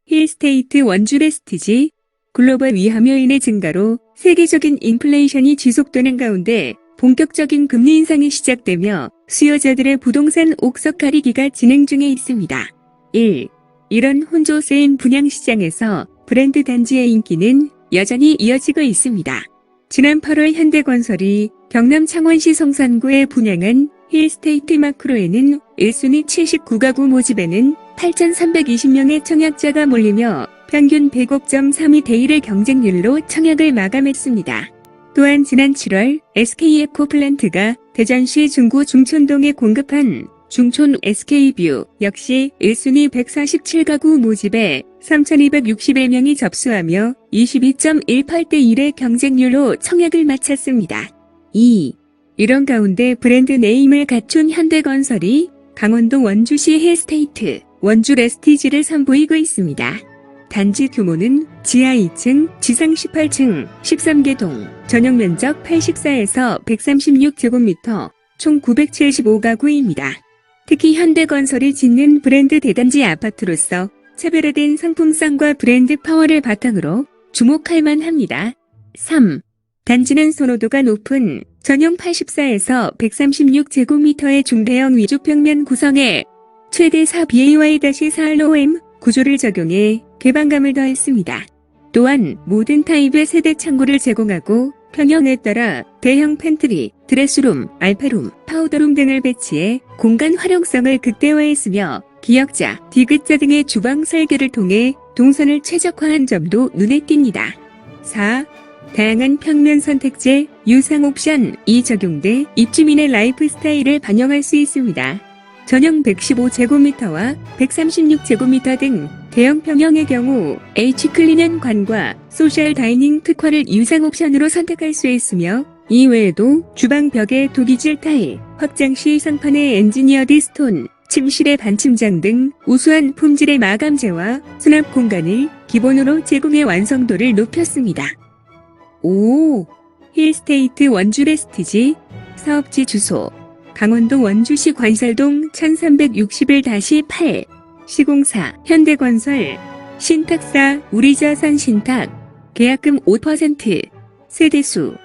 힐스테이트 원주 레스티지. 글로벌 위험요인의 증가로 세계적인 인플레이션이 지속되는 가운데 본격적인 금리 인상이 시작되며 수요자들의 부동산 옥석 가리기가 진행 중에 있습니다. 1. 이런 혼조세인 분양시장에서 브랜드 단지의 인기는 여전히 이어지고 있습니다. 지난 8월 현대건설이 경남 창원시 성산구에 분양한 힐스테이트 마크로에는 1순위 79가구 모집에는 8,320명의 청약자가 몰리며 평균 105.32 대 1의 경쟁률로 청약을 마감했습니다. 또한 지난 7월 SK에코플랜트가 대전시 중구 중촌동에 공급한 중촌 SK뷰 역시 1순위 147가구 모집에 3,261명이 접수하며 22.18 대 1의 경쟁률로 청약을 마쳤습니다. 2. 이런 가운데 브랜드 네임을 갖춘 현대건설이 강원도 원주시 힐스테이트 원주 레스티지를 선보이고 있습니다. 단지 규모는 지하 2층, 지상 18층, 13개 동, 전용 면적 84에서 136제곱미터, 총 975가구입니다. 특히 현대건설이 짓는 브랜드 대단지 아파트로서 차별화된 상품성과 브랜드 파워를 바탕으로 주목할 만합니다. 3. 단지는 선호도가 높은 전용 84에서 136제곱미터의 중대형 위주 평면 구성에 최대 4BAY-4ROM 구조를 적용해 개방감을 더했습니다. 또한 모든 타입의 세대 창고를 제공하고 평형에 따라 대형 팬트리, 드레스룸, 알파룸, 파우더룸 등을 배치해 공간 활용성을 극대화했으며 기역자, 디귿자 등의 주방 설계를 통해 동선을 최적화한 점도 눈에 띕니다. 4. 다양한 평면 선택제, 유상 옵션이 적용돼 입주민의 라이프 스타일을 반영할 수 있습니다. 전용 115제곱미터와 136제곱미터 등 대형 평형의 경우 H클리는 관과 소셜 다이닝 특화를 유상 옵션으로 선택할 수 있으며 이외에도 주방 벽에 도기질 타일, 확장 시 상판의 엔지니어드 스톤, 침실의 반침장 등 우수한 품질의 마감재와 수납 공간을 기본으로 제공해 완성도를 높였습니다. 5. 힐스테이트 원주 레스티지. 사업지 주소 강원도 원주시 관살동 1361-8 시공사 현대건설 신탁사 우리자산 신탁 계약금 5% 세대수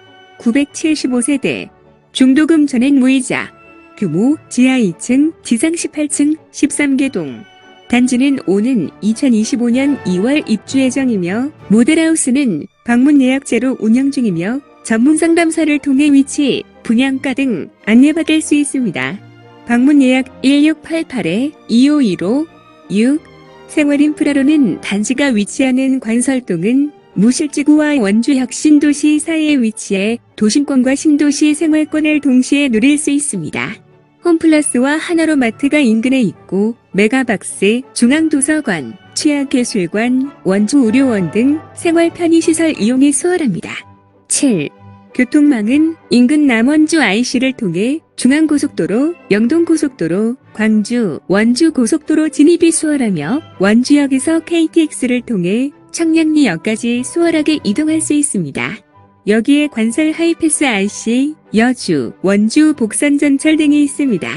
975세대 중도금 전액 무이자 규모 지하 2층 지상 18층 13개 동 단지는 오는 2025년 2월 입주 예정이며 모델하우스는 방문 예약제로 운영 중이며 전문 상담사를 통해 위치, 분양가 등 안내받을 수 있습니다. 방문 예약 1688-2515-6 생활인프라로는 단지가 위치하는 관설동은 무실지구와 원주 혁신도시 사이에 위치해 도심권과 신도시 생활권을 동시에 누릴 수 있습니다. 홈플러스와 하나로마트가 인근에 있고 메가박스, 중앙도서관, 취약예술관, 원주의료원 등 생활 편의시설 이용이 수월합니다. 7. 교통망은 인근 남원주 IC를 통해 중앙고속도로, 영동고속도로, 광주, 원주고속도로 진입이 수월하며 원주역에서 KTX를 통해 청량리역까지 수월하게 이동할 수 있습니다. 여기에 관설 하이패스 IC, 여주, 원주 복선전철 등이 있습니다.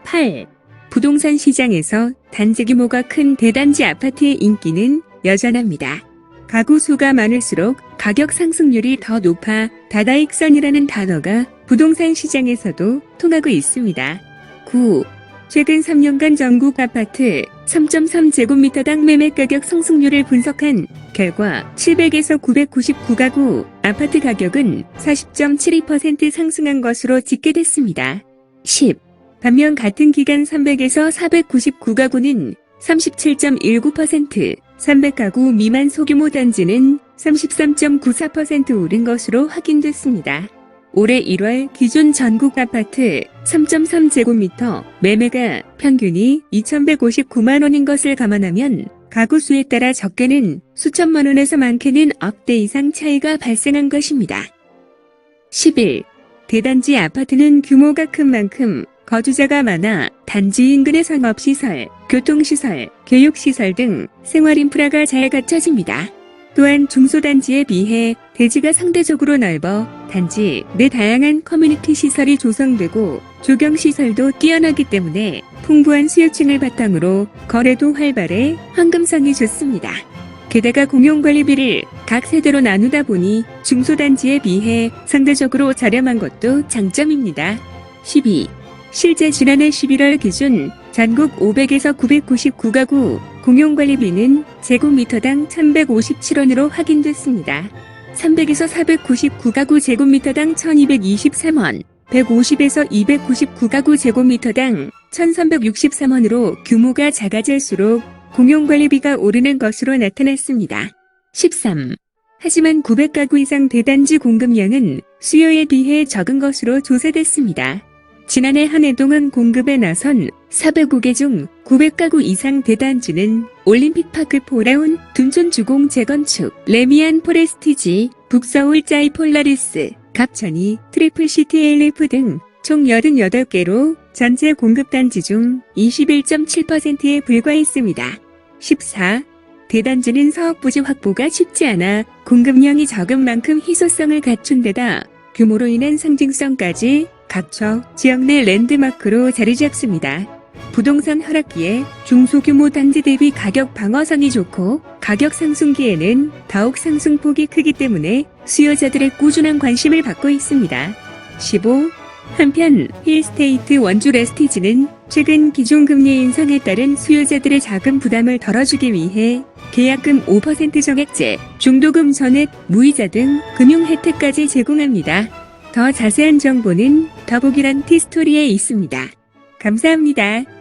8. 부동산 시장에서 단지 규모가 큰 대단지 아파트의 인기는 여전합니다. 가구 수가 많을수록 가격 상승률이 더 높아 다다익선이라는 단어가 부동산 시장에서도 통하고 있습니다. 9. 최근 3년간 전국 아파트 3.3제곱미터당 매매가격 상승률을 분석한 결과 700에서 999가구 아파트 가격은 40.72% 상승한 것으로 집계됐습니다. 10. 반면 같은 기간 300에서 499가구는 37.19%, 300가구 미만 소규모 단지는 33.94% 오른 것으로 확인됐습니다. 올해 1월 기존 전국 아파트 3.3제곱미터 매매가 평균이 2,159만 원인 것을 감안하면 가구 수에 따라 적게는 수천만 원에서 많게는 억대 이상 차이가 발생한 것입니다. 11. 대단지 아파트는 규모가 큰 만큼 거주자가 많아 단지 인근의 상업시설, 교통시설, 교육시설 등 생활인프라가 잘 갖춰집니다. 또한 중소단지에 비해 대지가 상대적으로 넓어 단지 내 다양한 커뮤니티 시설이 조성되고 조경시설도 뛰어나기 때문에 풍부한 수요층을 바탕으로 거래도 활발해 황금성이 좋습니다. 게다가 공용관리비를 각 세대로 나누다 보니 중소단지에 비해 상대적으로 저렴한 것도 장점입니다. 12. 실제 지난해 11월 기준 전국 500에서 999가구 공용관리비는 제곱미터당 1157원으로 확인됐습니다. 300에서 499가구 제곱미터당 1223원, 150에서 299가구 제곱미터당 1363원으로 규모가 작아질수록 공용관리비가 오르는 것으로 나타났습니다. 13. 하지만 900가구 이상 대단지 공급량은 수요에 비해 적은 것으로 조사됐습니다. 지난해 한 해 동안 공급에 나선 405개 중 900가구 이상 대단지는 올림픽파크 포라운, 둔촌주공 재건축, 레미안 포레스티지, 북서울 짜이 폴라리스, 갑천이, 트리플시티 LF 등 총 88개로 전체 공급단지 중 21.7%에 불과했습니다. 14. 대단지는 사업부지 확보가 쉽지 않아 공급량이 적은 만큼 희소성을 갖춘 데다 규모로 인한 상징성까지 각처 지역 내 랜드마크로 자리 잡습니다. 부동산 하락기에 중소규모 단지 대비 가격 방어성이 좋고 가격 상승기에는 더욱 상승폭이 크기 때문에 수요자들의 꾸준한 관심을 받고 있습니다. 15. 한편 힐스테이트 원주 레스티지는 최근 기존금리 인상에 따른 수요자들의 자금 부담을 덜어주기 위해 계약금 5% 정액제, 중도금 전액, 무이자 등 금융 혜택까지 제공합니다. 더 자세한 정보는 더보기란 티스토리에 있습니다. 감사합니다.